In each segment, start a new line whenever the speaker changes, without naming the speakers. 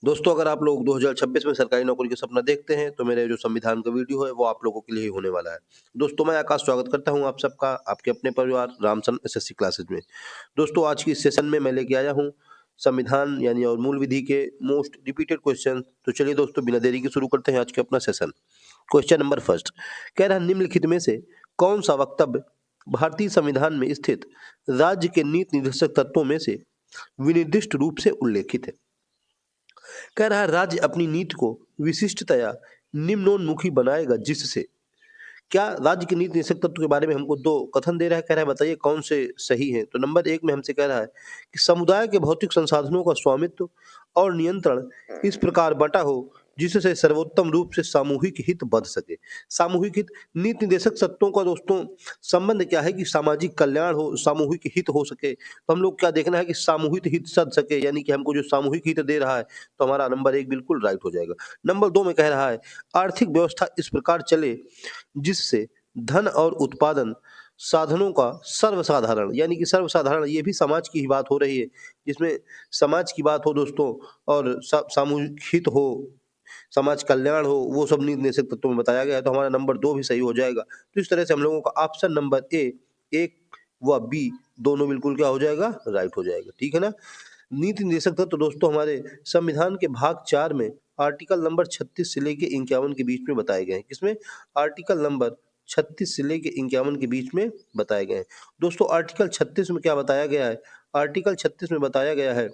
दोस्तों, अगर आप लोग 2026 में सरकारी नौकरी का सपना देखते हैं, तो मेरे जो संविधान का वीडियो है, वो आप लोगों के लिए ही होने वाला है। दोस्तों, मैं आकाश स्वागत करता हूं आप सबका, आपके अपने परिवार रामसन एसएससी क्लासेस में। दोस्तों, आज की इस सेशन में मैं लेके आया हूं संविधान यानी और मूल विधि के मोस्ट रिपीटेड क्वेश्चन। तो चलिए दोस्तों, बिना देरी के शुरू करते हैं आज के अपना सेशन। क्वेश्चन नंबर फर्स्ट कह रहा है, निम्नलिखित में से कौन सा वक्तव्य भारतीय संविधान में स्थित राज्य के नीति निर्देशक तत्वों में से विनिर्दिष्ट रूप से उल्लेखित है। कह रहा है, राज्य अपनी नीति को विशिष्टतया निम्नोन्मुखी बनाएगा जिससे। क्या राज्य के नीति निषेध तत्व के बारे में हमको दो कथन दे रहा है, कह रहा है बताइए कौन से सही है। तो नंबर एक में हमसे कह रहा है कि समुदाय के भौतिक संसाधनों का स्वामित्व और नियंत्रण इस प्रकार बंटा हो जिससे सर्वोत्तम रूप से सामूहिक हित बध सके। सामूहिक हित, नीति निर्देशक तत्वों का दोस्तों संबंध क्या है कि सामाजिक कल्याण हो, सामूहिक हित हो सके। तो हम लोग क्या देखना है कि सामूहिक हित सध सके, यानी कि हमको जो सामूहिक हित दे रहा है, तो हमारा नंबर एक बिल्कुल राइट हो जाएगा। नंबर दो में कह रहा है, आर्थिक व्यवस्था इस प्रकार चले जिससे धन और उत्पादन साधनों का सर्वसाधारण, यानी कि सर्वसाधारण, ये भी समाज की ही बात हो रही है, जिसमें समाज की बात हो दोस्तों, और सामूहिक हित हो, समाज कल्याण हो, वो सब नीति निषेध तत्वों में बताया गया है। तो हमारा नंबर दो भी सही हो जाएगा। तो इस तरह से हम लोगों का ऑप्शन नंबर ए, एक व बी दोनों बिल्कुल क्या हो जाएगा, राइट हो जाएगा। ठीक है ना। नीति निर्देशक तत्व तो दोस्तों हमारे संविधान के भाग 4 में आर्टिकल नंबर 36 से लेके 51 के बीच में बताए गए हैं। किसमें? आर्टिकल नंबर 36 से लेके 51 के बीच में बताए गए हैं। दोस्तों, आर्टिकल 36 में क्या बताया गया है? आर्टिकल 36 में बताया गया है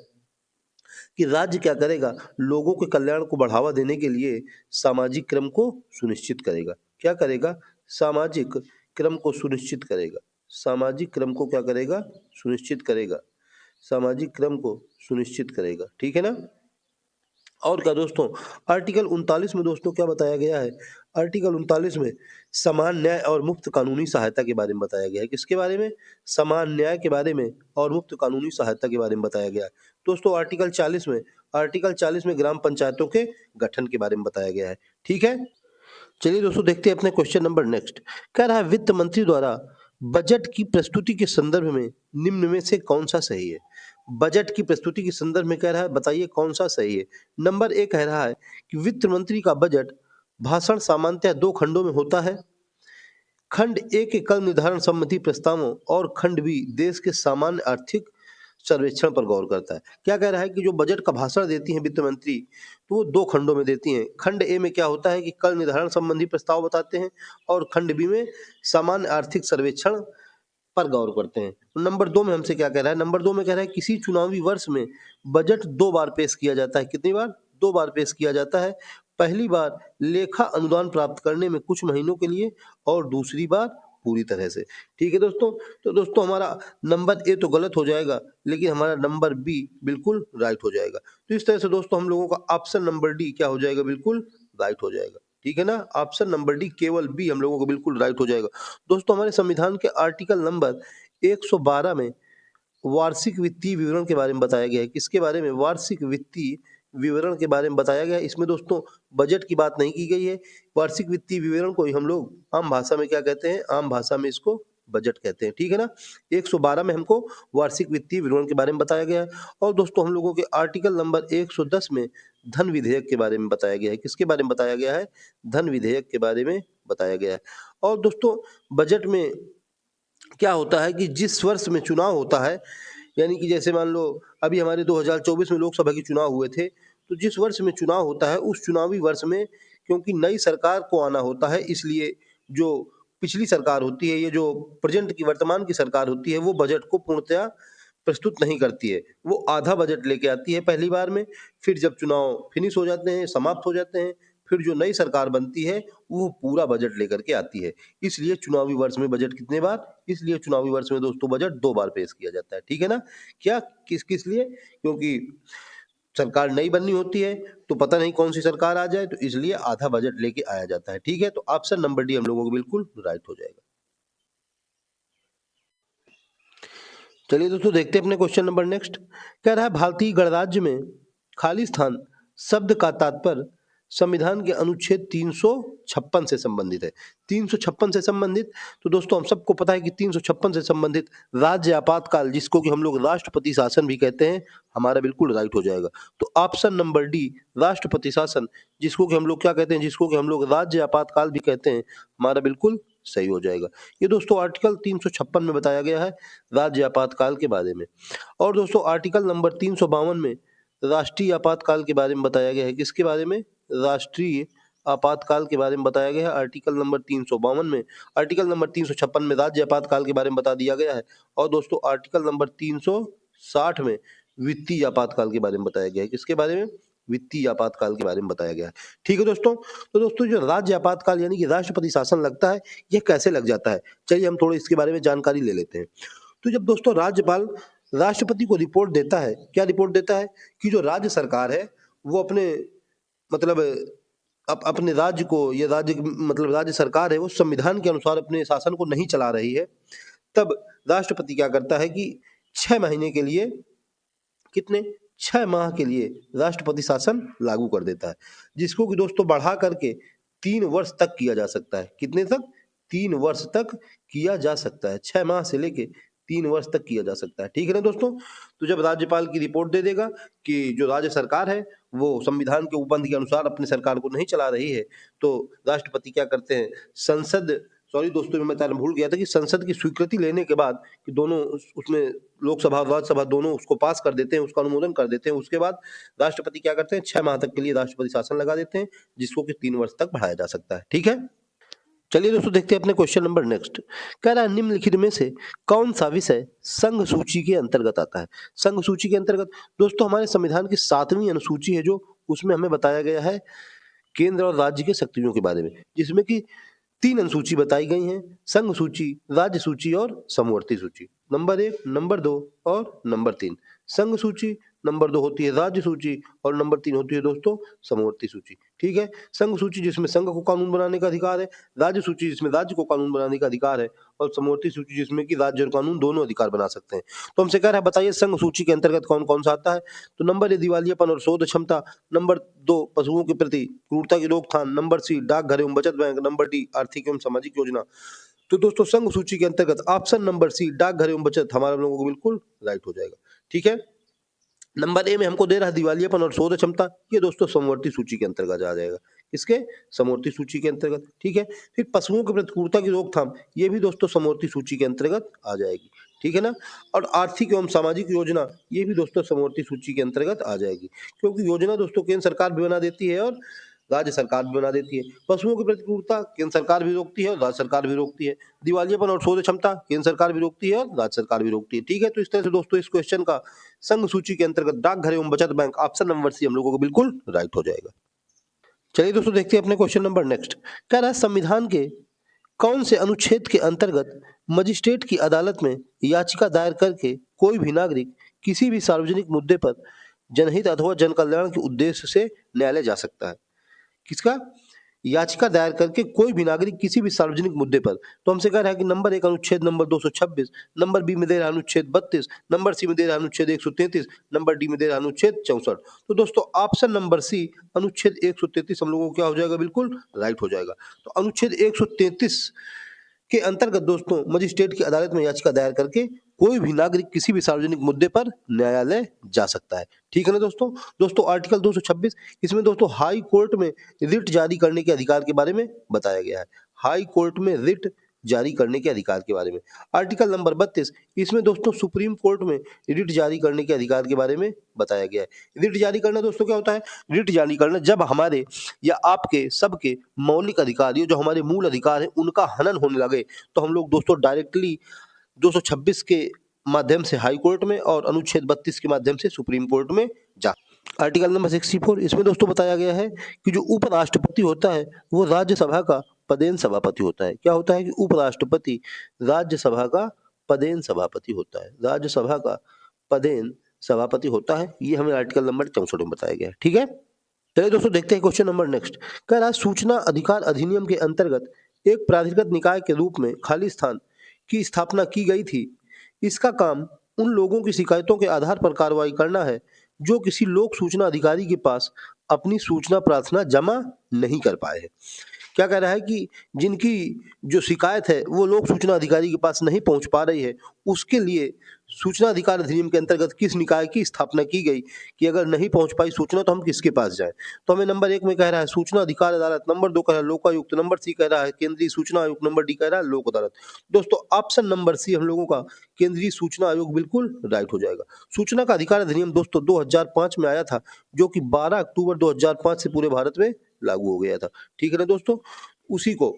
कि राज्य क्या करेगा, लोगों के कल्याण को बढ़ावा देने के लिए सामाजिक क्रम को सुनिश्चित करेगा। क्या करेगा? सामाजिक क्रम को सुनिश्चित करेगा। सामाजिक क्रम को क्या करेगा? सुनिश्चित करेगा। सामाजिक क्रम को सुनिश्चित करेगा। ठीक है ना। और क्या दोस्तों, आर्टिकल 39 में दोस्तों क्या बताया गया है? आर्टिकल 39 में समान न्याय और मुफ्त कानूनी सहायता के बारे में बताया गया है। किसके बारे में? समान न्याय के बारे में और मुफ्त कानूनी सहायता के बारे में बताया गया है। दोस्तों, आर्टिकल 40 में ग्राम पंचायतों के गठन के बारे में बताया गया है। ठीक है। चलिए दोस्तों, देखते हैं अपने क्वेश्चन नंबर नेक्स्ट। कह रहा है, वित्त मंत्री द्वारा बजट की प्रस्तुति के संदर्भ में निम्न में से कौन सा सही है? बजट की प्रस्तुति के संदर्भ में कह रहा है, बताइए कौन सा सही है। नंबर एक कह रहा है कि वित्त मंत्री का बजट भाषण सामान्यतः दो खंडों में होता है। खंड ए के कल निर्धारण संबंधी प्रस्तावों और खंड बी देश के सामान्य आर्थिक सर्वेक्षण पर गौर करता है। क्या कह रहा है कि जो बजट का भाषण देती हैं वित्त मंत्री, तो वो दो खंडों में देती हैं। खंड ए में क्या होता है कि कल निर्धारण संबंधी प्रस्ताव बताते हैं, और खंड बी में सामान्य आर्थिक सर्वेक्षण पर गौर करते हैं। तो नंबर दो में हमसे क्या कह रहा है? नंबर दो में कह रहा है, किसी चुनावी वर्ष में बजट दो बार पेश किया जाता है। कितनी बार? दो बार पेश किया जाता है। पहली बार लेखा अनुदान प्राप्त करने में कुछ महीनों के लिए, और दूसरी बार पूरी तरह से। ठीक है दोस्तों। तो दोस्तों, हमारा नंबर ए तो गलत हो जाएगा, लेकिन हमारा नंबर बी बिल्कुल राइट हो जाएगा। तो इस तरह से दोस्तों हम लोगों का ऑप्शन नंबर डी क्या हो जाएगा? बिल्कुल राइट हो जाएगा। ठीक है ना। ऑप्शन नंबर डी, केवल बी हम लोगों को बिल्कुल राइट हो जाएगा। दोस्तों, हमारे संविधान के आर्टिकल नंबर 112 में वार्षिक वित्तीय विवरण के बारे में बताया गया है। किसके बारे में? वार्षिक वित्तीय विवरण के बारे में बताया गया है। इसमें दोस्तों बजट की बात नहीं की गई है। वार्षिक वित्तीय विवरण को ही हम लोग आम भाषा में क्या कहते हैं? आम भाषा में इसको बजट कहते हैं। ठीक है ना। 112 में हमको वार्षिक वित्तीय विवरण के बारे में बताया गया है। और दोस्तों हम लोगों के आर्टिकल नंबर 110 में धन विधेयक के बारे में बताया गया है। किसके बारे में बताया गया है? धन विधेयक के बारे में बताया गया है। और दोस्तों, बजट में क्या होता है कि जिस वर्ष में चुनाव होता है, यानी कि जैसे मान लो अभी हमारे 2024 में लोकसभा के चुनाव हुए थे, तो जिस वर्ष में चुनाव होता है उस चुनावी वर्ष में क्योंकि नई सरकार को आना होता है, इसलिए जो पिछली सरकार होती है, ये जो प्रेजेंट की वर्तमान की सरकार होती है, वो बजट को पूर्णतया प्रस्तुत नहीं करती है। वो आधा बजट लेके आती है पहली बार में, फिर जब चुनाव फिनिश हो जाते हैं, समाप्त हो जाते हैं, फिर जो नई सरकार बनती है वो पूरा बजट लेकर के आती है। इसलिए चुनावी वर्ष में बजट कितने बार? इसलिए चुनावी वर्ष में दोस्तों बजट दो बार पेश किया जाता है। ठीक है ना। क्या, किस किस लिए? क्योंकि सरकार नई बननी होती है, तो पता नहीं कौन सी सरकार आ जाए, तो इसलिए आधा बजट लेके आया जाता है। ठीक है। तो ऑप्शन नंबर डी हम लोगों को बिल्कुल राइट हो जाएगा। चलिए दोस्तों, देखते हैं अपने क्वेश्चन नंबर नेक्स्ट। कह रहा है, भारतीय गणराज्य में खालिस्तान शब्द का तात्पर्य संविधान के अनुच्छेद 356 से संबंधित है। 356 से संबंधित, तो दोस्तों हम सबको पता है कि 356 से संबंधित राज्य आपातकाल, जिसको कि हम लोग राष्ट्रपति शासन भी कहते हैं, हमारा बिल्कुल राइट हो जाएगा। तो ऑप्शन नंबर डी, राष्ट्रपति शासन, जिसको कि हम लोग क्या कहते हैं, जिसको कि हम लोग राज्य आपातकाल भी कहते हैं, हमारा बिल्कुल सही हो जाएगा। ये दोस्तों आर्टिकल 356 में बताया गया है राज्य आपातकाल के बारे में। और दोस्तों आर्टिकल नंबर 352 में राष्ट्रीय आपातकाल के बारे में बताया गया है। किसके बारे में? राष्ट्रीय आपातकाल के बारे में बताया गया है आर्टिकल नंबर 352 में। आर्टिकल नंबर 356 में राज्य आपातकाल के बारे में बता दिया गया है। और दोस्तों आर्टिकल नंबर 360 में वित्तीय आपातकाल के बारे में बताया गया है। किसके बारे में? वित्तीय आपातकाल के बारे में बताया गया है। ठीक है दोस्तों, तो दोस्तों जो राज्य आपातकाल यानी कि राष्ट्रपति शासन लगता है, यह कैसे लग जाता है, चलिए हम थोड़े इसके बारे में जानकारी ले लेते हैं। तो जब दोस्तों राज्यपाल राष्ट्रपति को रिपोर्ट देता है, क्या रिपोर्ट देता है कि जो राज्य सरकार है वो अपने मतलब अपने राज्य को, ये राज्य मतलब राज्य सरकार है वो संविधान के अनुसार अपने शासन को नहीं चला रही है, तब राष्ट्रपति क्या करता है कि 6 महीने के लिए, कितने, 6 माह के लिए राष्ट्रपति शासन लागू कर देता है, जिसको कि दोस्तों बढ़ा करके 3 वर्ष तक किया जा सकता है। कितने तक? 3 वर्ष तक किया जा सकता है। 6 माह से लेके 3 वर्ष तक किया जा सकता है। ठीक है ना दोस्तों? तो जब राज्यपाल की रिपोर्ट दे देगा कि जो राज्य सरकार है वो संविधान के उपबंध के अनुसार अपनी सरकार को नहीं चला रही है, तो राष्ट्रपति क्या करते हैं, संसद, सॉरी दोस्तों मैं बताना भूल गया था कि संसद की स्वीकृति लेने के बाद कि दोनों उसमें लोकसभा और राज्यसभा दोनों उसको पास कर देते हैं, उसका अनुमोदन कर देते हैं, उसके बाद राष्ट्रपति क्या करते हैं, 6 माह तक के लिए राष्ट्रपति शासन लगा देते हैं, जिसको कि 3 वर्ष तक बढ़ाया जा सकता है। ठीक है, चलिए दोस्तों देखते हैं अपने क्वेश्चन नंबर नेक्स्ट। कह रहा है निम्नलिखित में से कौन सा विषय संघ सूची के अंतर्गत आता है? संघ सूची के अंतर्गत दोस्तों हमारे संविधान की 7वीं अनुसूची है, जो उसमें हमें बताया गया है केंद्र और राज्य के शक्तियों के बारे में, जिसमें कि 3 अनुसूची बताई गई हैं, संघ सूची, राज्य सूची और समवर्ती सूची। नंबर 1, नंबर 2 और नंबर 3। संघ सूची, नंबर 2 होती है राज्य सूची और नंबर 3 होती है दोस्तों समवर्ती सूची। ठीक है, संघ सूची जिसमें संघ को कानून बनाने का अधिकार है, राज्य सूची जिसमें राज्य को कानून बनाने का अधिकार है और समवर्ती सूची जिसमें कि राज्य और कानून दोनों अधिकार बना सकते हैं। तो हमसे कह रहा है बताइए संघ सूची के अंतर्गत कौन कौन सा आता है? तो नंबर 1 दिवालियापन और शोध क्षमता, नंबर 2 पशुओं के प्रति क्रूरता की रोकथाम, नंबर सी डाकघर एवं बचत बैंक, नंबर डी आर्थिक एवं सामाजिक योजना। तो दोस्तों संघ सूची के अंतर्गत ऑप्शन नंबर सी डाकघर एवं बचत हमारे लोगों को बिल्कुल राइट हो जाएगा। ठीक है, नंबर ए में हमको दे रहा है दिवालियापन और शोध क्षमता, ये दोस्तों समवर्ती सूची के अंतर्गत आ जाएगा। किसके? समवर्ती सूची के अंतर्गत। ठीक है, फिर पशुओं की प्रतिकूलता की रोकथाम, ये भी दोस्तों समवर्ती सूची के अंतर्गत आ जाएगी। ठीक है ना, और आर्थिक एवं सामाजिक योजना, ये भी दोस्तों समवर्ती सूची के अंतर्गत आ जाएगी, क्योंकि योजना दोस्तों केंद्र सरकार भी बना देती है और राज्य सरकार भी बना देती है। पशुओं की प्रतिकूलता केंद्र सरकार भी रोकती है और राज्य सरकार भी रोकती है। दिवालियापन और शोध क्षमता केंद्र सरकार भी रोकती है और राज्य सरकार भी रोकती है। ठीक है, तो इस तरह से दोस्तों इस क्वेश्चन का संघ सूची के अंतर्गत डाकघर एवं बचत बैंक ऑप्शन नंबर सी हम लोगों को बिल्कुल राइट हो जाएगा। चलिए दोस्तों देखते हैं अपने क्वेश्चन नंबर नेक्स्ट। कह रहा है संविधान के कौन से अनुच्छेद के अंतर्गत मजिस्ट्रेट की अदालत में याचिका दायर करके कोई भी नागरिक किसी भी सार्वजनिक मुद्दे पर जनहित अथवा जन कल्याण के उद्देश्य से न्यायालय जा सकता है? किसका? याचिका दायर करके कोई भी नागरिक किसी भी सार्वजनिक मुद्दे पर। तो हमसे कह रहा है कि नंबर 1 अनुच्छेद नंबर 226, नंबर बी में दे रहा है अनुच्छेद 32, नंबर सी में दे रहा है अनुच्छेद 133, नंबर डी में दे रहा है अनुच्छेद 64। तो दोस्तों ऑप्शन नंबर सी अनुच्छेद 133 हम लोगों को क्या हो जाएगा, बिल्कुल राइट हो जाएगा। तो अनुच्छेद 133 के अंतर्गत दोस्तों मजिस्ट्रेट की अदालत में याचिका दायर करके कोई भी नागरिक किसी भी सार्वजनिक मुद्दे पर न्यायालय जा सकता है। ठीक है ना दोस्तों? दोस्तों आर्टिकल 226, इसमें दोस्तों हाई कोर्ट में रिट जारी करने के अधिकार के बारे में बताया गया है। हाई कोर्ट में रिट जारी करने के अधिकार के बारे में। आर्टिकल नंबर 32, इसमें दोस्तों सुप्रीम कोर्ट में रिट जारी करने के अधिकार के बारे में बताया गया है। रिट जारी करना दोस्तों क्या होता है? रिट जारी करना जब हमारे या आपके सबके मौलिक अधिकार, ये जो हमारे मूल अधिकार है, उनका हनन होने लगे, तो हम लोग दोस्तों डायरेक्टली 226 के माध्यम से हाई कोर्ट में और अनुच्छेद 32 के माध्यम से सुप्रीम कोर्ट में जा। आर्टिकल नंबर 64, इसमें दोस्तों बताया गया है कि जो उपराष्ट्रपति होता है वो राज्यसभा का पदेन सभापति होता है। क्या होता है कि उपराष्ट्रपति राज्यसभा का पदेन सभापति होता है। राज्यसभा का पदेन सभापति होता है, ये हमें आर्टिकल नंबर 64 में बताया गया है। ठीक है, चलिए दोस्तों देखते हैं क्वेश्चन नंबर नेक्स्ट। कह रहा है सूचना अधिकार अधिनियम के अंतर्गत एक प्राधिकृत निकाय के रूप में खाली स्थान की स्थापना की गई थी। इसका काम उन लोगों की शिकायतों के आधार पर कार्रवाई करना है जो किसी लोक सूचना अधिकारी के पास अपनी सूचना प्रार्थना जमा नहीं कर पाए हैं। क्या कह रहा है कि जिनकी जो शिकायत है वो लोक सूचना अधिकारी के पास नहीं पहुंच पा रही है, उसके लिए सूचना अधिकार अधिनियम के अंतर्गत किस निकाय की स्थापना की गई कि अगर नहीं पहुंच पाई सूचना तो हम किसके पास जाएं। तो हमें नंबर 1 में कह रहा है सूचना अधिकार अदालत, नंबर 2 कह रहा है लोकायुक्त, नंबर सी कह रहा है केंद्रीय सूचना आयोग, नंबर डी कह रहा है लोक अदालत। दोस्तों ऑप्शन नंबर सी हम लोगों का केंद्रीय सूचना आयोग बिल्कुल राइट हो जाएगा। सूचना का अधिकार अधिनियम दोस्तों 2005 में आया था, जो कि 12 अक्टूबर 2005 से पूरे भारत में लागू हो गया था। ठीक है ना दोस्तों, उसी को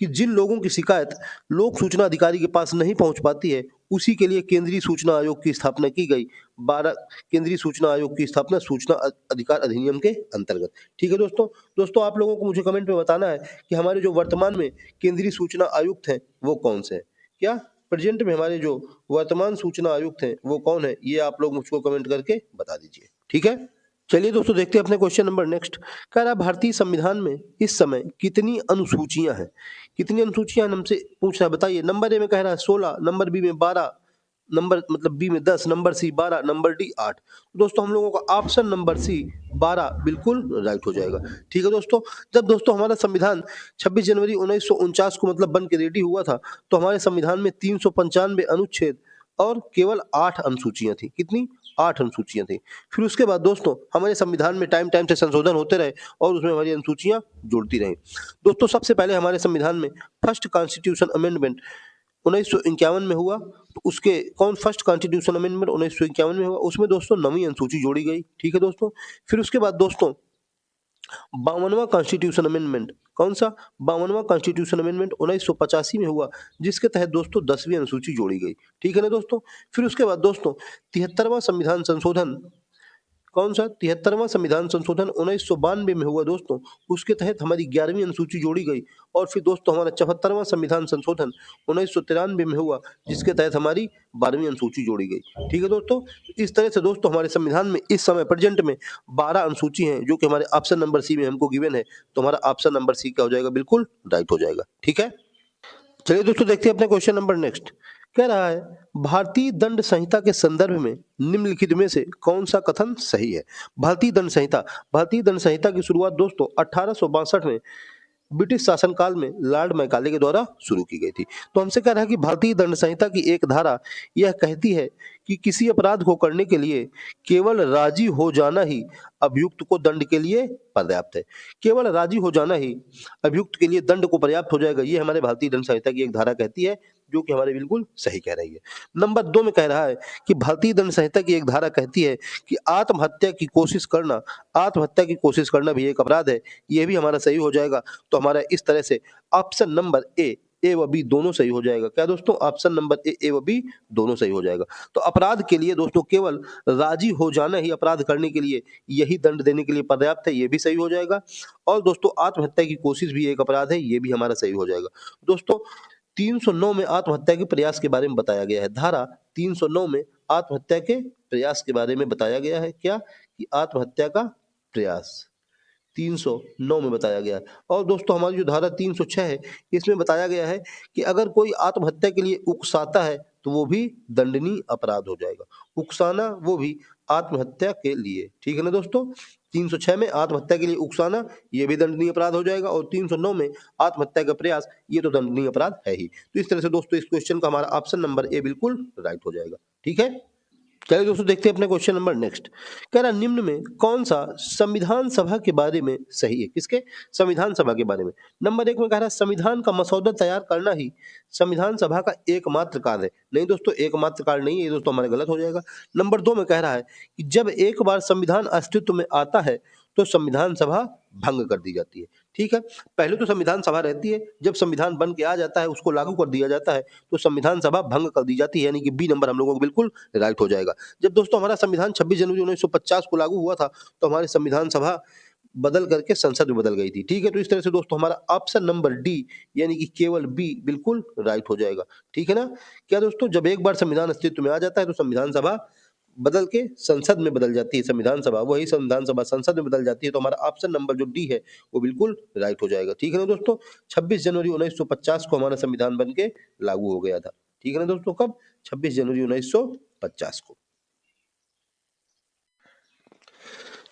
कि जिन लोगों की शिकायत लोक सूचना अधिकारी के पास नहीं पहुंच पाती है, उसी के लिए केंद्रीय सूचना आयोग की स्थापना की गई। 12 केंद्रीय सूचना आयोग की स्थापना सूचना अधिकार अधिनियम के अंतर्गत। ठीक है दोस्तों। दोस्तों आप लोगों को मुझे कमेंट में बताना है कि हमारे जो वर्तमान में केंद्रीय सूचना आयुक्त हैं वो कौन से हैं। क्या प्रेजेंट में हमारे जो वर्तमान सूचना आयुक्त हैं वो कौन है, ये आप लोग मुझको कमेंट करके बता दीजिए। ठीक है, चलिए दोस्तों देखते हैं अपने क्वेश्चन नंबर नेक्स्ट। कह रहा है भारतीय संविधान में इस समय कितनी अनुसूचियां हैं। कितनी अनुसूचियां हमसे पूछ रहा है, बताइए। नंबर ए में कह रहा है 16, नंबर बी में 12, नंबर मतलब बी में 10, नंबर सी 12, नंबर डी 8। दोस्तों हम लोगों का ऑप्शन नंबर सी 12 बिल्कुल राइट हो जाएगा। ठीक है दोस्तों, जब दोस्तों हमारा संविधान 26 जनवरी 1949 को मतलब बन के रेडी हुआ था, तो हमारे संविधान में 395 अनुच्छेद और केवल 8 अनुसूचियां थी। कितनी? 8 अनुसूचियां थी। फिर उसके बाद दोस्तों हमारे संविधान में टाइम टाइम से संशोधन होते रहे और उसमें हमारी अनुसूचियां जुड़ती रहीं। दोस्तों सबसे पहले हमारे संविधान में फर्स्ट कॉन्स्टिट्यूशन अमेंडमेंट 1951 में हुआ। तो उसके कौन फर्स्ट कॉन्स्टिट्यूशन अमेंडमेंट 1951 में हुआ, उसमें दोस्तों 9वीं अनुसूची जोड़ी गई। ठीक है दोस्तों, फिर उसके बाद दोस्तों 52वां कॉन्स्टिट्यूशन अमेंडमेंट, कौन सा? 52वां कॉन्स्टिट्यूशन अमेंडमेंट 1985 में हुआ, जिसके तहत दोस्तों 10वीं अनुसूची जोड़ी गई। ठीक है ना दोस्तों, फिर उसके बाद दोस्तों 73वां संविधान संशोधन, कौन सा? 73वां संविधान संशोधन 1992 में हुआ दोस्तों, उसके तहत हमारी 11वीं अनुसूची जोड़ी गई। और फिर दोस्तों हमारा 74वां संविधान संशोधन 1993 में हुआ, जिसके तहत हमारी 12वीं अनुसूची जोड़ी गई। ठीक है दोस्तों, इस तरह से दोस्तों हमारे संविधान में इस समय प्रेजेंट में 12 अनुसूची हैं, जो कि हमारे ऑप्शन नंबर सी में हमको गिवन है। तो हमारा ऑप्शन नंबर सी क्या हो जाएगा? बिल्कुल राइट हो जाएगा। ठीक है, चलिए दोस्तों देखते हैं अपने क्वेश्चन नंबर नेक्स्ट। कह रहा है भारतीय दंड संहिता के संदर्भ में निम्नलिखित में से कौन सा कथन सही है। भारतीय दंड संहिता की शुरुआत दोस्तों 1862 में ब्रिटिश शासनकाल में लॉर्ड मैकाले के द्वारा शुरू की गई थी। तो हमसे कह रहा है कि भारतीय दंड संहिता की एक धारा यह कहती है कि किसी अपराध को करने के लिए केवल राजी हो जाना ही अभियुक्त को दंड के लिए पर्याप्त है। केवल राजी हो जाना ही अभियुक्त के लिए दंड को पर्याप्त हो जाएगा, ये हमारे भारतीय दंड संहिता की एक धारा कहती है, जो कि हमारे बिल्कुल सही कह रही है। नंबर 2 में कह रहा है कि भारतीय दंड संहिता की एक धारा कहती है कि आत्महत्या की कोशिश करना भी एक अपराध है, ये भी हमारा सही हो जाएगा। तो हमारा इस तरह से ऑप्शन नंबर ए व बी दोनों सही हो जाएगा। क्या दोस्तों? ऑप्शन नंबर ए व बी दोनों सही हो जाएगा। तो अपराध के लिए दोस्तों केवल राजी हो जाना ही अपराध करने के लिए, यही दंड देने के लिए पर्याप्त है, ये भी सही हो जाएगा। और दोस्तों आत्महत्या की कोशिश भी एक अपराध है, ये भी हमारा सही हो जाएगा। दोस्तों 309 में आत्महत्या के प्रयास के बारे में बताया गया है। धारा 309 में आत्महत्या के प्रयास के बारे में बताया गया है। क्या? कि आत्महत्या का प्रयास 309 में बताया गया है। और दोस्तों हमारी जो धारा 306 है, इसमें बताया गया है कि अगर कोई आत्महत्या के लिए उकसाता है तो वो भी दंडनीय अपराध हो जाएगा। उकसाना वो भी आत्महत्या के लिए। ठीक है ना दोस्तों, 306 में आत्महत्या के लिए उकसाना ये भी दंडनीय अपराध हो जाएगा, और 309 में आत्महत्या का प्रयास ये तो दंडनीय अपराध है ही। तो इस तरह से दोस्तों इस क्वेश्चन का हमारा ऑप्शन नंबर ए बिल्कुल राइट हो जाएगा। ठीक है, चलिए दोस्तों देखते हैं अपने क्वेश्चन नंबर नेक्स्ट। कह रहा निम्न में कौन सा संविधान सभा के बारे में सही है। किसके? संविधान सभा के बारे में। नंबर 1 में कह रहा है संविधान का मसौदा तैयार करना ही संविधान सभा का एकमात्र कार्य है। नहीं दोस्तों, एकमात्र कार्य नहीं है, ये दोस्तों हमारा गलत हो जाएगा। नंबर 2 में कह रहा है कि जब एक बार संविधान अस्तित्व में आता है तो संविधान सभा भंग कर दी जाती है। ठीक है, पहले तो संविधान सभा रहती है, जब संविधान बन के आ जाता है उसको लागू कर दिया जाता है तो संविधान सभा भंग कर दी जाती है, यानी कि बी नंबर हम लोगों को बिल्कुल राइट हो जाएगा। जब दोस्तों हमारा संविधान 26 जनवरी 1950 को लागू हुआ था, तो हमारी संविधान सभा बदल करके संसद में बदल गई थी। ठीक है, तो इस तरह से दोस्तों हमारा ऑप्शन नंबर डी यानी कि केवल बी बिल्कुल राइट हो जाएगा। ठीक है ना? क्या दोस्तों, जब एक बार संविधान अस्तित्व में आ जाता है तो संविधान सभा बदल के संसद में बदल जाती है। संविधान सभा वही संविधान सभा संसद में बदल जाती है। तो हमारा ऑप्शन नंबर जो डी है वो बिल्कुल राइट हो जाएगा। ठीक है ना दोस्तों, 26 जनवरी 1950 को हमारा संविधान बन के लागू हो गया था। ठीक है ना दोस्तों, कब? 26 जनवरी 1950 को।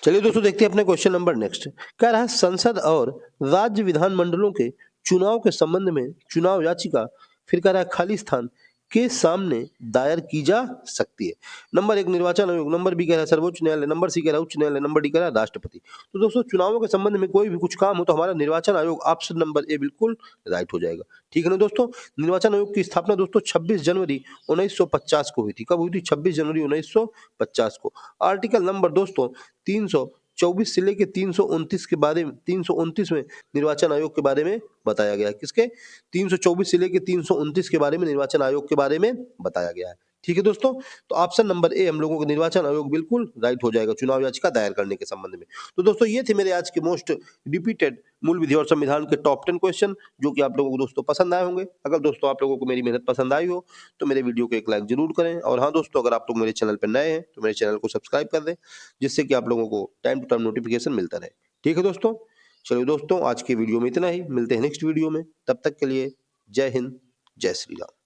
चलिए दोस्तों देखते हैं अपने क्वेश्चन नंबर नेक्स्ट। कह रहा है संसद और राज्य विधानमंडलों के चुनाव के संबंध में चुनाव याचिका फिर कह रहा है खाली स्थान के सामने दायर की जा सकती है। नंबर 1 निर्वाचन आयोग, नंबर बी कह रहा है सर्वोच्च न्यायालय, नंबर सी कह रहा है उच्च न्यायालय, नंबर डी कह रहा है राष्ट्रपति। तो दोस्तों चुनावों के संबंध में कोई भी कुछ काम हो तो हमारा निर्वाचन आयोग ऑप्शन नंबर ए बिल्कुल राइट हो जाएगा। ठीक है ना दोस्तों। निर्वाचन आयोग की स्थापना दोस्तों 26 जनवरी 1950 को हुई थी। कब हुई थी? 26 जनवरी 1950 को। आर्टिकल नंबर दोस्तों 324 से लेके 329 के बारे में 329 में निर्वाचन आयोग के बारे में बताया गया है। किसके? 324 से लेके 329 के बारे में निर्वाचन आयोग के बारे में बताया गया है। ठीक है दोस्तों। तो ऑप्शन नंबर ए हम लोगों को निर्वाचन आयोग बिल्कुल राइट हो जाएगा चुनाव याचिका दायर करने के संबंध में। तो दोस्तों ये थे मेरे आज के मोस्ट रिपीटेड मूल विधि और संविधान के टॉप 10 क्वेश्चन जो कि आप लोगों को दोस्तों पसंद आए होंगे। अगर दोस्तों आप लोगों को मेरी मेहनत पसंद आई हो तो मेरे वीडियो को एक लाइक जरूर करें। और हाँ दोस्तों, अगर आप लोग मेरे चैनल पर नए हैं तो मेरे चैनल को सब्सक्राइब कर दें, जिससे कि आप लोगों को टाइम टू टाइम नोटिफिकेशन मिलता रहे। ठीक है दोस्तों। चलिए दोस्तों, आज के वीडियो में इतना ही। मिलते हैं नेक्स्ट वीडियो में। तब तक के लिए जय हिंद, जय श्री राम।